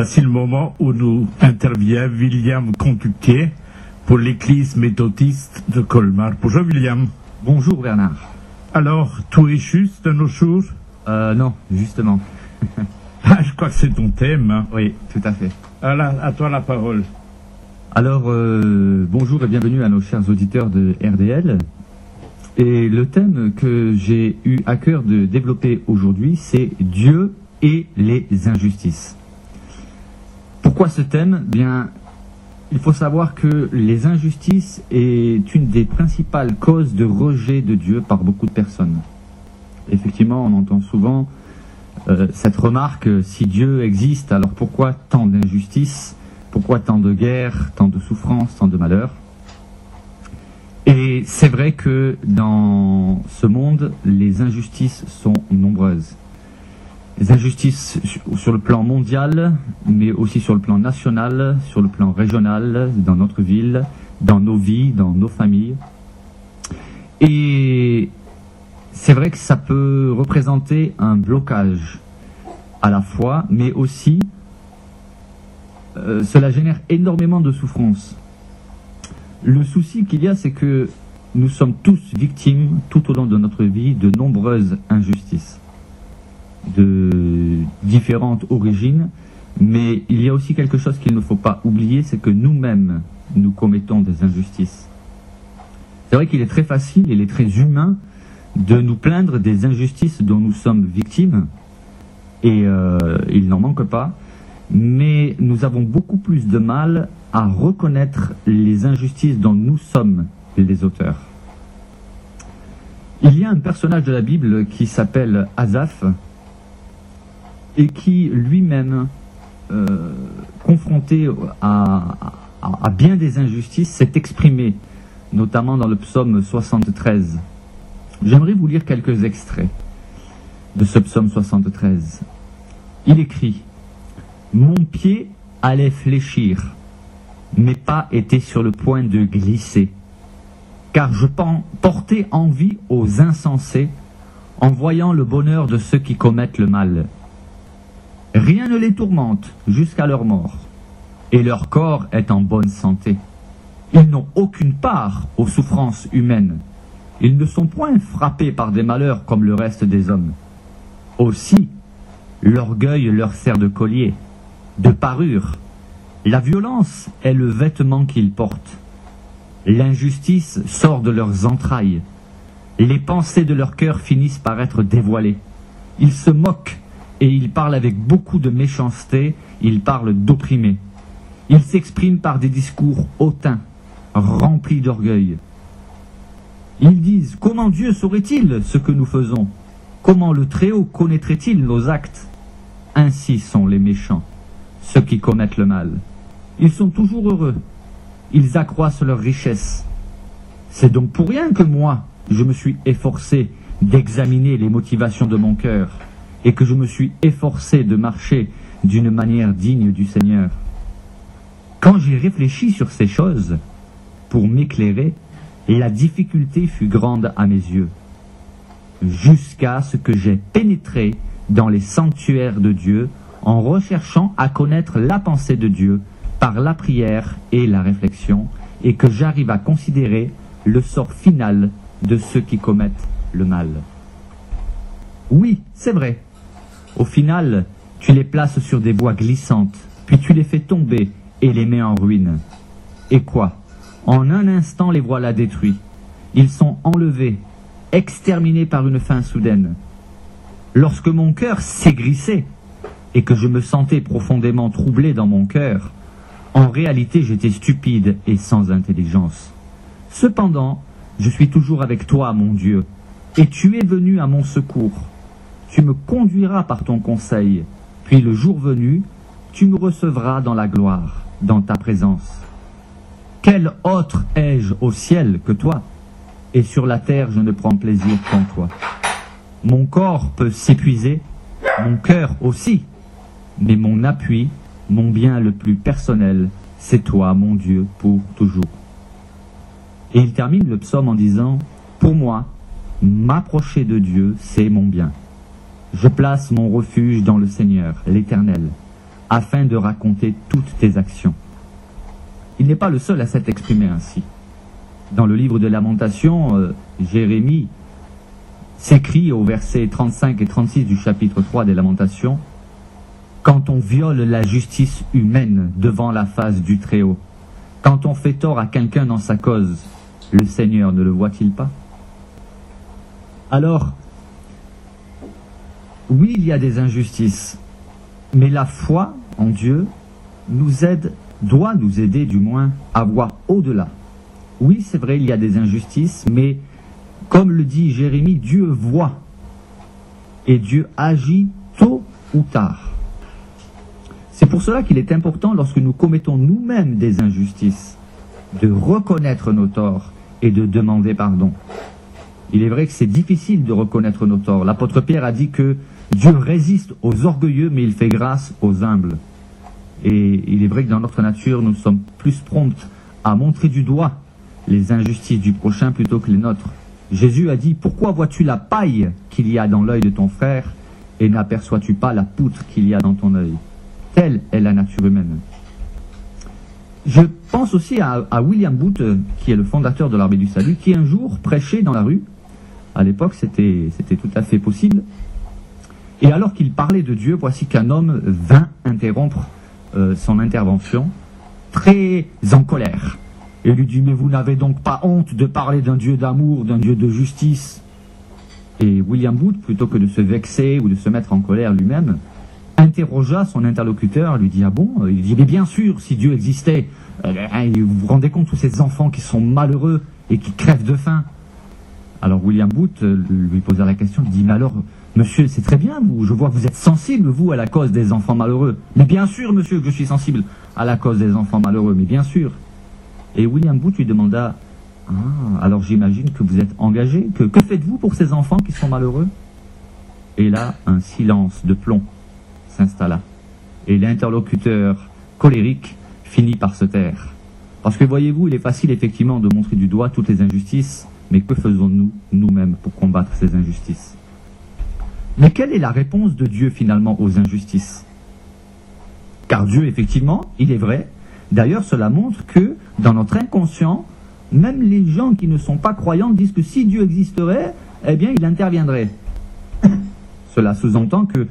Voici le moment où nous intervient William Contuquier pour l'Église méthodiste de Colmar. Bonjour William. Bonjour Bernard. Alors, tout est juste de nos jours? Non, justement. Ah, je crois que c'est ton thème. Hein. Oui, tout à fait. Alors, à toi la parole. Alors, bonjour et bienvenue à nos chers auditeurs de RDL. Et le thème que j'ai eu à cœur de développer aujourd'hui, c'est Dieu et les injustices. Pourquoi ce thème? Bien, il faut savoir que les injustices est une des principales causes de rejet de Dieu par beaucoup de personnes. Effectivement, on entend souvent cette remarque, si Dieu existe, alors pourquoi tant d'injustices? Pourquoi tant de guerres, tant de souffrances, tant de malheurs? Et c'est vrai que dans ce monde, les injustices sont nombreuses. Les injustices sur le plan mondial, mais aussi sur le plan national, sur le plan régional, dans notre ville, dans nos vies, dans nos familles. Et c'est vrai que ça peut représenter un blocage à la fois, mais aussi cela génère énormément de souffrance. Le souci qu'il y a, c'est que nous sommes tous victimes, tout au long de notre vie, de nombreuses injustices, de différentes origines, mais il y a aussi quelque chose qu'il ne faut pas oublier, c'est que nous-mêmes, nous commettons des injustices. C'est vrai qu'il est très facile, il est très humain de nous plaindre des injustices dont nous sommes victimes, et il n'en manque pas, mais nous avons beaucoup plus de mal à reconnaître les injustices dont nous sommes les auteurs. Il y a un personnage de la Bible qui s'appelle Asaph et qui lui-même, confronté à bien des injustices, s'est exprimé, notamment dans le psaume 73. J'aimerais vous lire quelques extraits de ce psaume 73. Il écrit: « Mon pied allait fléchir, mes pas étaient sur le point de glisser, car je portais envie aux insensés en voyant le bonheur de ceux qui commettent le mal. Rien ne les tourmente jusqu'à leur mort, et leur corps est en bonne santé. Ils n'ont aucune part aux souffrances humaines. Ils ne sont point frappés par des malheurs comme le reste des hommes. Aussi, l'orgueil leur sert de collier, de parure. La violence est le vêtement qu'ils portent. L'injustice sort de leurs entrailles. Les pensées de leur cœur finissent par être dévoilées. Ils se moquent et ils parlent avec beaucoup de méchanceté, ils parlent d'opprimés. Ils s'expriment par des discours hautains, remplis d'orgueil. Ils disent: comment Dieu saurait-il ce que nous faisons? Comment le Très-Haut connaîtrait-il nos actes? Ainsi sont les méchants, ceux qui commettent le mal. Ils sont toujours heureux, ils accroissent leur richesse. C'est donc pour rien que moi, je me suis efforcé d'examiner les motivations de mon cœur, et que je me suis efforcé de marcher d'une manière digne du Seigneur. Quand j'ai réfléchi sur ces choses, pour m'éclairer, la difficulté fut grande à mes yeux, jusqu'à ce que j'ai pénétré dans les sanctuaires de Dieu en recherchant à connaître la pensée de Dieu par la prière et la réflexion, et que j'arrive à considérer le sort final de ceux qui commettent le mal. Oui, c'est vrai. Au final, tu les places sur des voies glissantes, puis tu les fais tomber et les mets en ruine. Et quoi? En un instant, les voilà détruits. Ils sont enlevés, exterminés par une fin soudaine. Lorsque mon cœur s'aigrissait et que je me sentais profondément troublé dans mon cœur, en réalité j'étais stupide et sans intelligence. Cependant, je suis toujours avec toi, mon Dieu, et tu es venu à mon secours. Tu me conduiras par ton conseil, puis le jour venu, tu me recevras dans la gloire, dans ta présence. Quel autre ai-je au ciel que toi? Et sur la terre je ne prends plaisir qu'en toi. Mon corps peut s'épuiser, mon cœur aussi, mais mon appui, mon bien le plus personnel, c'est toi, mon Dieu, pour toujours. Et il termine le psaume en disant: pour moi, m'approcher de Dieu, c'est mon bien. Je place mon refuge dans le Seigneur, l'Éternel. afin de raconter toutes tes actions. Il n'est pas le seul à s'être exprimé ainsi. Dans le livre de Lamentations, Jérémie s'écrit au verset 35 et 36 du chapitre 3 des Lamentations, « Quand on viole la justice humaine devant la face du Très-Haut, quand on fait tort à quelqu'un dans sa cause, le Seigneur ne le voit-il pas ?» Alors, oui, il y a des injustices, mais la foi en Dieu nous aide, doit nous aider du moins, à voir au-delà. Oui, c'est vrai, il y a des injustices, mais comme le dit Jérémie, Dieu voit et Dieu agit tôt ou tard. C'est pour cela qu'il est important, lorsque nous commettons nous-mêmes des injustices, de reconnaître nos torts et de demander pardon. Il est vrai que c'est difficile de reconnaître nos torts. L'apôtre Pierre a dit que Dieu résiste aux orgueilleux, mais il fait grâce aux humbles. Et il est vrai que dans notre nature, nous sommes plus promptes à montrer du doigt les injustices du prochain plutôt que les nôtres. Jésus a dit, « Pourquoi vois-tu la paille qu'il y a dans l'œil de ton frère et n'aperçois-tu pas la poutre qu'il y a dans ton œil ?» Telle est la nature humaine. Je pense aussi à William Booth, qui est le fondateur de l'Armée du Salut, qui un jour prêchait dans la rue. À l'époque, c'était tout à fait possible. Et alors qu'il parlait de Dieu, voici qu'un homme vint interrompre son intervention, très en colère. Et lui dit, « Mais vous n'avez donc pas honte de parler d'un Dieu d'amour, d'un Dieu de justice ?» Et William Booth, plutôt que de se vexer ou de se mettre en colère lui-même, interrogea son interlocuteur, lui dit, « Ah bon ?» Il dit, « Mais bien sûr, si Dieu existait, vous vous rendez compte tous ces enfants qui sont malheureux et qui crèvent de faim ?» Alors William Booth lui posa la question, il dit, « Mais alors, monsieur, c'est très bien, je vois que vous êtes sensible, vous, à la cause des enfants malheureux. »« Mais bien sûr, monsieur, que je suis sensible à la cause des enfants malheureux, mais bien sûr. » Et William Booth lui demanda, « Ah, alors j'imagine que vous êtes engagé, que faites-vous pour ces enfants qui sont malheureux ?» Et là, un silence de plomb s'installa. Et l'interlocuteur colérique finit par se taire. Parce que voyez-vous, il est facile effectivement de montrer du doigt toutes les injustices, mais que faisons-nous nous-mêmes pour combattre ces injustices? Mais quelle est la réponse de Dieu finalement aux injustices? Car Dieu, effectivement, il est vrai. D'ailleurs, cela montre que dans notre inconscient, même les gens qui ne sont pas croyants disent que si Dieu existerait, eh bien il interviendrait. Cela sous-entend que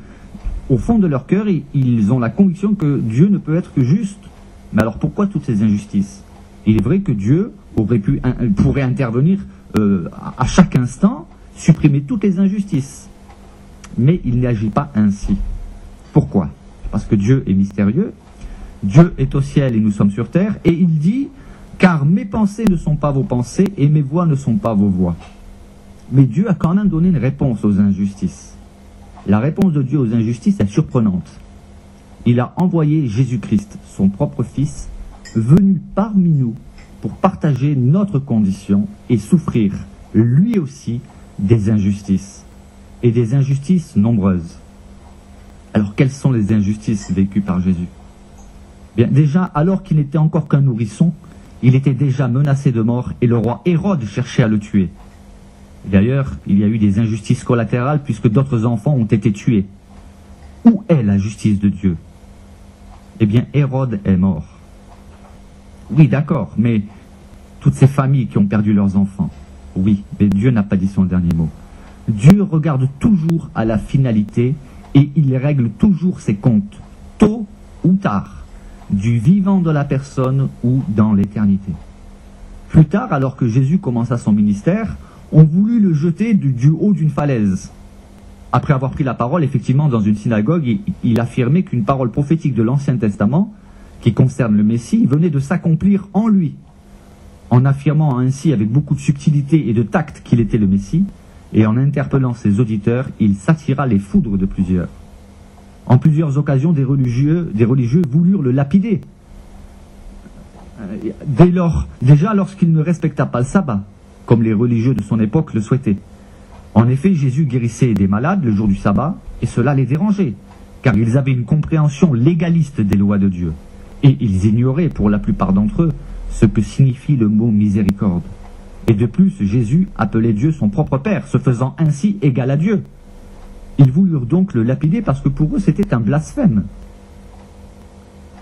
au fond de leur cœur, ils ont la conviction que Dieu ne peut être que juste. Mais alors pourquoi toutes ces injustices? Il est vrai que Dieu pourrait intervenir à chaque instant, supprimer toutes les injustices. Mais il n'agit pas ainsi. Pourquoi? Parce que Dieu est mystérieux, Dieu est au ciel et nous sommes sur terre, et il dit, « Car mes pensées ne sont pas vos pensées et mes voix ne sont pas vos voix. » Mais Dieu a quand même donné une réponse aux injustices. La réponse de Dieu aux injustices est surprenante. Il a envoyé Jésus-Christ, son propre Fils, venu parmi nous pour partager notre condition et souffrir, lui aussi, des injustices, et des injustices nombreuses. Alors, quelles sont les injustices vécues par Jésus? Bien, déjà, alors qu'il n'était encore qu'un nourrisson, il était déjà menacé de mort et le roi Hérode cherchait à le tuer. D'ailleurs, il y a eu des injustices collatérales puisque d'autres enfants ont été tués. Où est la justice de Dieu? Eh bien, Hérode est mort. Oui, d'accord, mais toutes ces familles qui ont perdu leurs enfants, oui, mais Dieu n'a pas dit son dernier mot. Dieu regarde toujours à la finalité et il règle toujours ses comptes, tôt ou tard, du vivant de la personne ou dans l'éternité. Plus tard, alors que Jésus commença son ministère, on voulut le jeter du haut d'une falaise. Après avoir pris la parole, effectivement, dans une synagogue, il affirmait qu'une parole prophétique de l'Ancien Testament, qui concerne le Messie, venait de s'accomplir en lui. En affirmant ainsi avec beaucoup de subtilité et de tact qu'il était le Messie, et en interpellant ses auditeurs, il s'attira les foudres de plusieurs. En plusieurs occasions, des religieux voulurent le lapider. Déjà lorsqu'il ne respecta pas le sabbat, comme les religieux de son époque le souhaitaient. En effet, Jésus guérissait des malades le jour du sabbat, et cela les dérangeait, car ils avaient une compréhension légaliste des lois de Dieu, et ils ignoraient, pour la plupart d'entre eux, ce que signifie le mot miséricorde. Et de plus, Jésus appelait Dieu son propre Père, se faisant ainsi égal à Dieu. Ils voulurent donc le lapider parce que pour eux c'était un blasphème.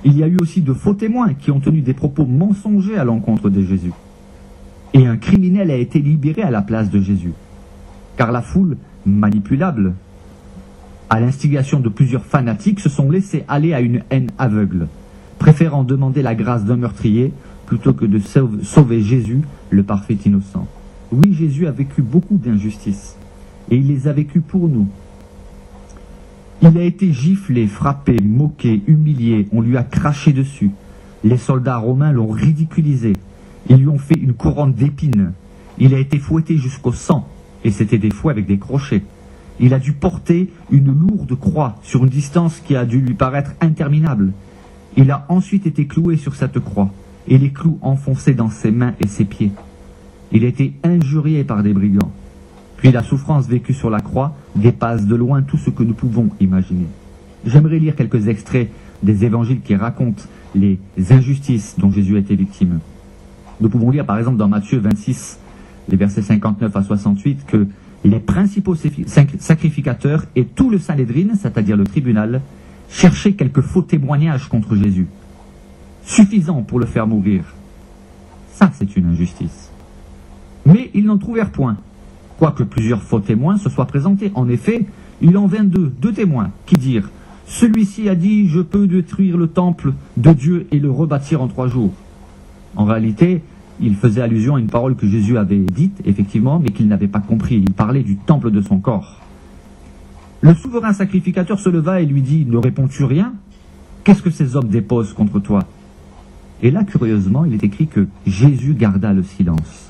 Il y a eu aussi de faux témoins qui ont tenu des propos mensongers à l'encontre de Jésus. Et un criminel a été libéré à la place de Jésus. Car la foule, manipulable, à l'instigation de plusieurs fanatiques, se sont laissés aller à une haine aveugle, préférant demander la grâce d'un meurtrier plutôt que de sauver Jésus, le parfait innocent. Oui, Jésus a vécu beaucoup d'injustices, et il les a vécues pour nous. Il a été giflé, frappé, moqué, humilié, on lui a craché dessus. Les soldats romains l'ont ridiculisé, ils lui ont fait une couronne d'épines. Il a été fouetté jusqu'au sang, et c'était des fouets avec des crochets. Il a dû porter une lourde croix sur une distance qui a dû lui paraître interminable. Il a ensuite été cloué sur cette croix, et les clous enfoncés dans ses mains et ses pieds. Il a été injurié par des brigands. Puis la souffrance vécue sur la croix dépasse de loin tout ce que nous pouvons imaginer. J'aimerais lire quelques extraits des évangiles qui racontent les injustices dont Jésus a été victime. Nous pouvons lire par exemple dans Matthieu 26, les versets 59 à 68, que les principaux sacrificateurs et tout le Sanhédrin, c'est-à-dire le tribunal, cherchaient quelques faux témoignages contre Jésus, suffisants pour le faire mourir. Ça, c'est une injustice. Mais ils n'en trouvèrent point, quoique plusieurs faux témoins se soient présentés. En effet, il en vint deux témoins, qui dirent « Celui-ci a dit, je peux détruire le temple de Dieu et le rebâtir en 3 jours. » En réalité, il faisait allusion à une parole que Jésus avait dite, effectivement, mais qu'il n'avait pas compris. Il parlait du temple de son corps. Le souverain sacrificateur se leva et lui dit « Ne réponds-tu rien? Qu'est-ce que ces hommes déposent contre toi ?» Et là, curieusement, il est écrit que Jésus garda le silence.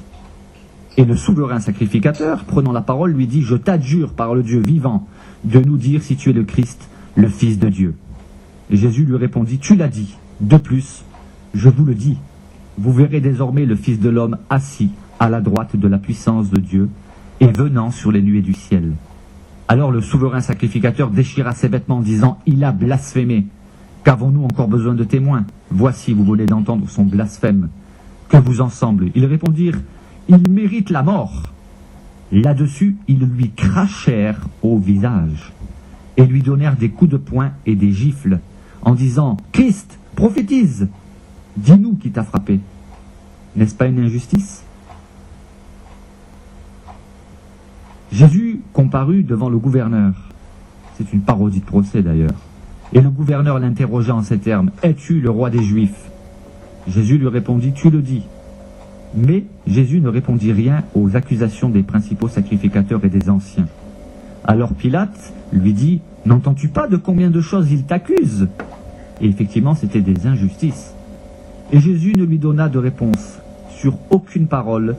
Et le souverain sacrificateur, prenant la parole, lui dit « Je t'adjure par le Dieu vivant de nous dire si tu es le Christ, le Fils de Dieu. » Et Jésus lui répondit « Tu l'as dit. De plus, je vous le dis, vous verrez désormais le Fils de l'homme assis à la droite de la puissance de Dieu et venant sur les nuées du ciel. » Alors le souverain sacrificateur déchira ses vêtements en disant « Il a blasphémé. Qu'avons-nous encore besoin de témoins? Voici, vous venez d'entendre son blasphème. Que vous en semble ?» Ils répondirent « Il mérite la mort. » Là-dessus, ils lui crachèrent au visage et lui donnèrent des coups de poing et des gifles en disant « Christ, prophétise, dis-nous qui t'a frappé. » N'est-ce pas une injustice? Jésus comparut devant le gouverneur. C'est une parodie de procès d'ailleurs. Et le gouverneur l'interrogea en ces termes « Es-tu le roi des Juifs ?» Jésus lui répondit « Tu le dis. » Mais Jésus ne répondit rien aux accusations des principaux sacrificateurs et des anciens. Alors Pilate lui dit « N'entends-tu pas de combien de choses il t'accuse ?» Et effectivement, c'était des injustices. Et Jésus ne lui donna de réponse sur aucune parole,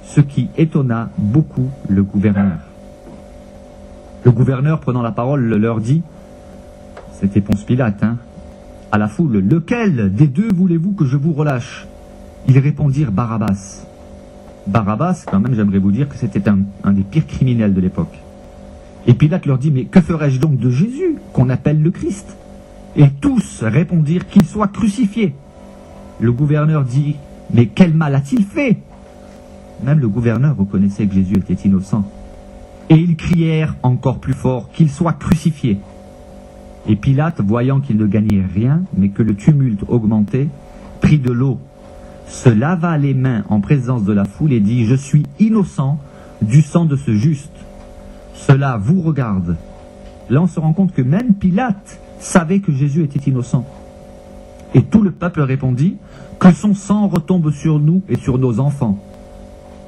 ce qui étonna beaucoup le gouverneur. Le gouverneur, prenant la parole, leur dit, c'était Ponce Pilate, à la foule, « Lequel des deux voulez-vous que je vous relâche ?» Ils répondirent « Barabbas. » Barabbas, quand même, j'aimerais vous dire que c'était un des pires criminels de l'époque. Et Pilate leur dit « Mais que ferais-je donc de Jésus, qu'on appelle le Christ ?» Et tous répondirent « Qu'il soit crucifié. » Le gouverneur dit « Mais quel mal a-t-il fait ?» Même le gouverneur reconnaissait que Jésus était innocent. Et ils crièrent encore plus fort « Qu'il soit crucifié. » Et Pilate, voyant qu'il ne gagnait rien, mais que le tumulte augmentait, prit de l'eau, se lava les mains en présence de la foule et dit « Je suis innocent du sang de ce juste. Cela vous regarde. » Là, on se rend compte que même Pilate savait que Jésus était innocent. Et tout le peuple répondit « Que son sang retombe sur nous et sur nos enfants. »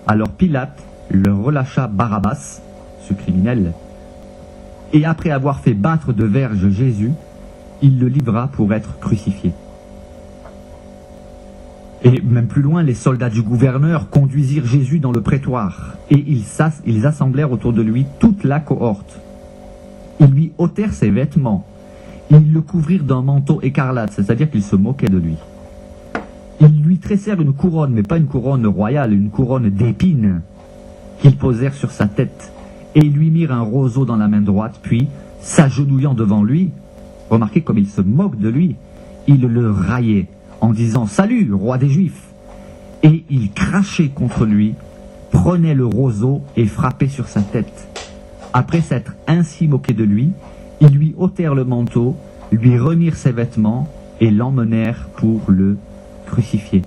Alors Pilate leur relâcha Barabbas, ce criminel, et après avoir fait battre de verges Jésus, il le livra pour être crucifié. Et même plus loin, les soldats du gouverneur conduisirent Jésus dans le prétoire, et ils assemblèrent autour de lui toute la cohorte. Ils lui ôtèrent ses vêtements, ils le couvrirent d'un manteau écarlate, c'est-à-dire qu'ils se moquaient de lui. Ils lui tressèrent une couronne, mais pas une couronne royale, une couronne d'épines, qu'ils posèrent sur sa tête, et ils lui mirent un roseau dans la main droite, puis, s'agenouillant devant lui, remarquez comme ils se moquent de lui, ils le raillaient, en disant « Salut, roi des Juifs !» Et ils crachaient contre lui, prenaient le roseau et frappaient sur sa tête. Après s'être ainsi moqués de lui, ils lui ôtèrent le manteau, lui remirent ses vêtements et l'emmenèrent pour le crucifier.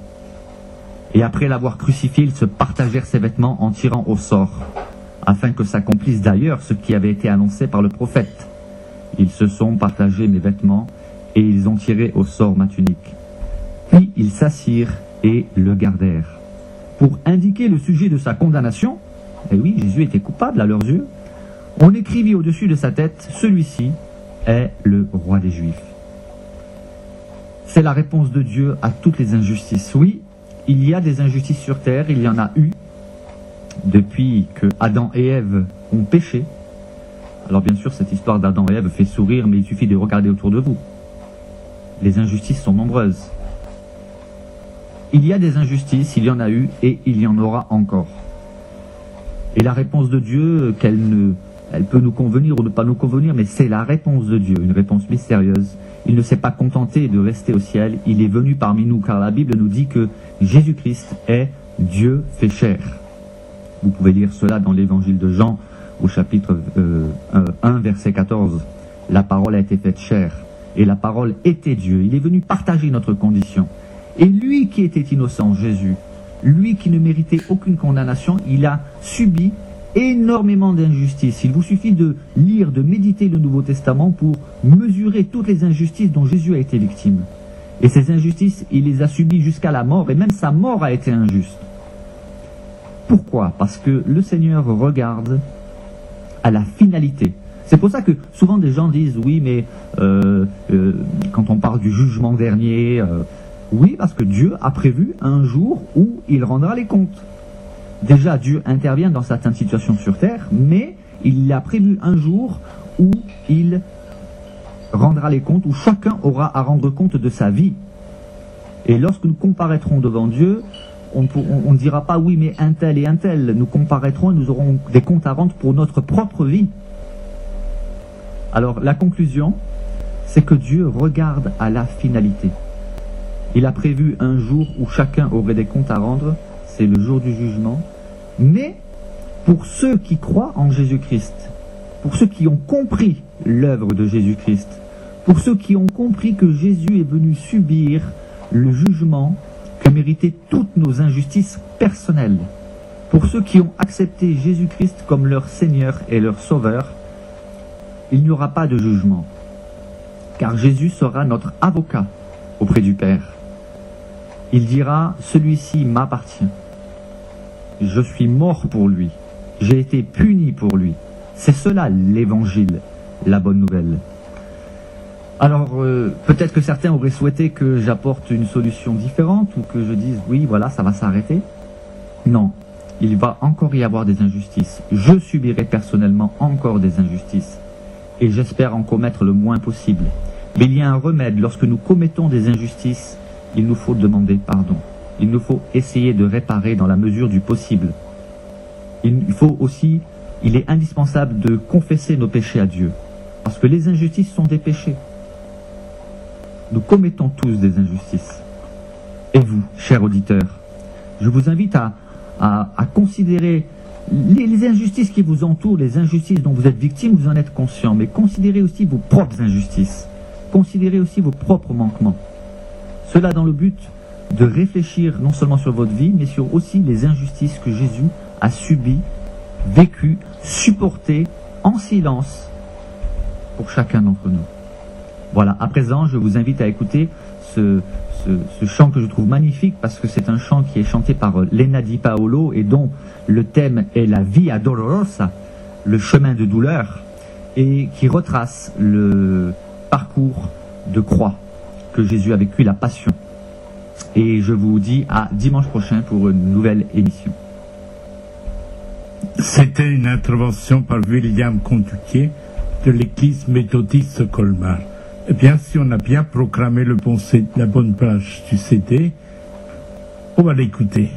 Et après l'avoir crucifié, ils se partagèrent ses vêtements en tirant au sort, afin que s'accomplisse d'ailleurs ce qui avait été annoncé par le prophète. Ils se sont partagés mes vêtements, et ils ont tiré au sort ma tunique. Puis ils s'assirent et le gardèrent. Pour indiquer le sujet de sa condamnation, et oui, Jésus était coupable à leurs yeux, on écrivit au-dessus de sa tête, celui-ci est le roi des Juifs. C'est la réponse de Dieu à toutes les injustices. Oui, il y a des injustices sur terre, il y en a eu depuis que Adam et Ève ont péché. Alors bien sûr, cette histoire d'Adam et Ève fait sourire, mais il suffit de regarder autour de vous. Les injustices sont nombreuses. Il y a des injustices, il y en a eu et il y en aura encore. Et la réponse de Dieu, elle peut nous convenir ou ne pas nous convenir, mais c'est la réponse de Dieu, une réponse mystérieuse. Il ne s'est pas contenté de rester au ciel, il est venu parmi nous, car la Bible nous dit que Jésus-Christ est Dieu fait chair. Vous pouvez lire cela dans l'évangile de Jean, au chapitre 1, verset 14. La parole a été faite chair, et la parole était Dieu. Il est venu partager notre condition. Et lui qui était innocent, Jésus, lui qui ne méritait aucune condamnation, il a subi énormément d'injustices. Il vous suffit de lire, de méditer le Nouveau Testament pour mesurer toutes les injustices dont Jésus a été victime. Et ces injustices, il les a subies jusqu'à la mort, et même sa mort a été injuste. Pourquoi? Parce que le Seigneur regarde à la finalité. C'est pour ça que souvent des gens disent, oui, mais quand on parle du jugement dernier, oui, parce que Dieu a prévu un jour où il rendra les comptes. Déjà, Dieu intervient dans certaines situations sur terre, mais il a prévu un jour où il rendra les comptes, où chacun aura à rendre compte de sa vie. Et lorsque nous comparaîtrons devant Dieu, on ne dira pas, oui, mais un tel et un tel. Nous comparaîtrons et nous aurons des comptes à rendre pour notre propre vie. Alors, la conclusion, c'est que Dieu regarde à la finalité. Il a prévu un jour où chacun aurait des comptes à rendre, c'est le jour du jugement. Mais pour ceux qui croient en Jésus-Christ, pour ceux qui ont compris l'œuvre de Jésus-Christ, pour ceux qui ont compris que Jésus est venu subir le jugement que méritaient toutes nos injustices personnelles, pour ceux qui ont accepté Jésus-Christ comme leur Seigneur et leur Sauveur, il n'y aura pas de jugement, car Jésus sera notre avocat auprès du Père. Il dira, celui-ci m'appartient. Je suis mort pour lui. J'ai été puni pour lui. C'est cela l'évangile, la bonne nouvelle. Alors, peut-être que certains auraient souhaité que j'apporte une solution différente ou que je dise, oui, voilà, ça va s'arrêter. Non, il va encore y avoir des injustices. Je subirai personnellement encore des injustices. Et j'espère en commettre le moins possible. Mais il y a un remède. Lorsque nous commettons des injustices, il nous faut demander pardon. Il nous faut essayer de réparer dans la mesure du possible. Il est indispensable de confesser nos péchés à Dieu. Parce que les injustices sont des péchés. Nous commettons tous des injustices. Et vous, chers auditeurs, je vous invite à considérer les injustices qui vous entourent, les injustices dont vous êtes victime, vous en êtes conscient, mais considérez aussi vos propres injustices. Considérez aussi vos propres manquements. Cela dans le but de réfléchir non seulement sur votre vie, mais sur aussi les injustices que Jésus a subies, vécues, supportées en silence pour chacun d'entre nous. Voilà, à présent, je vous invite à écouter ce chant que je trouve magnifique parce que c'est un chant qui est chanté par Lena Di Paolo et dont le thème est la Via Dolorosa, le chemin de douleur, et qui retrace le parcours de croix que Jésus a vécu, la passion. Et je vous dis à dimanche prochain pour une nouvelle émission. C'était une intervention par William Contuquier de l'église méthodiste Colmar. Eh bien, si on a bien programmé la bonne page du CD, on va l'écouter.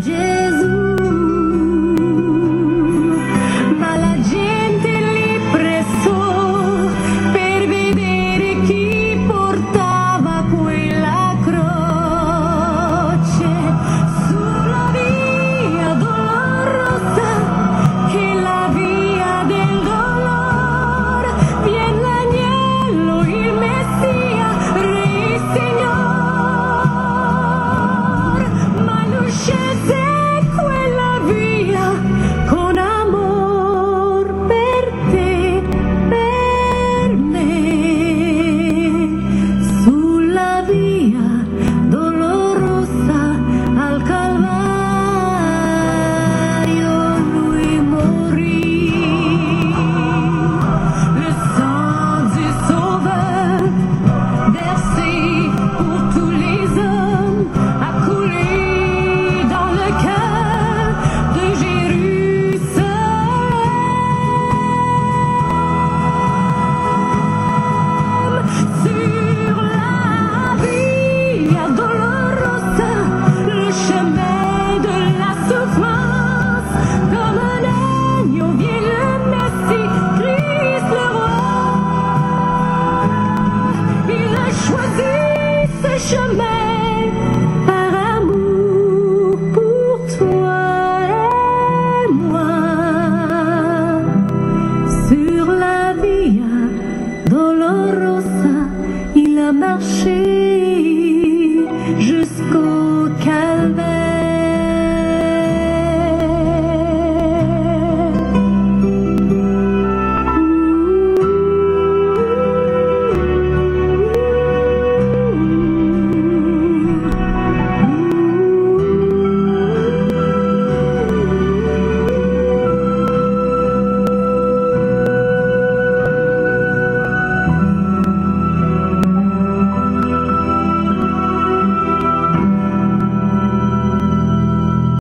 Jésus.